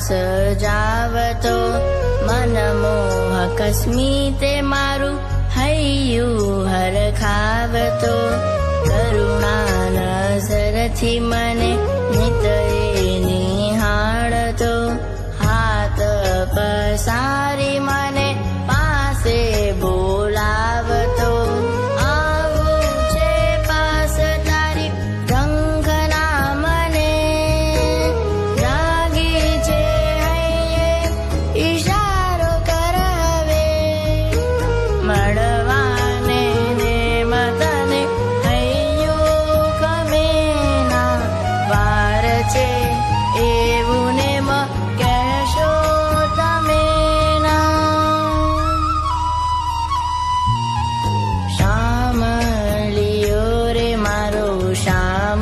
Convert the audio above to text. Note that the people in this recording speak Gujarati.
પાસ જાવતો મનમોહક સ્મિતે મારું હૈયું હરખાવતો કરુણા નજરથી મને નિત નિહાળતો હાથ પસારી મને પાસે બોલાવતો આવું છે પાસ તારી રંગના મને જાગી છે હૈયે ઈશારો કર હવે મળવાને ને મતને હૈયું ગમે ના વાર છે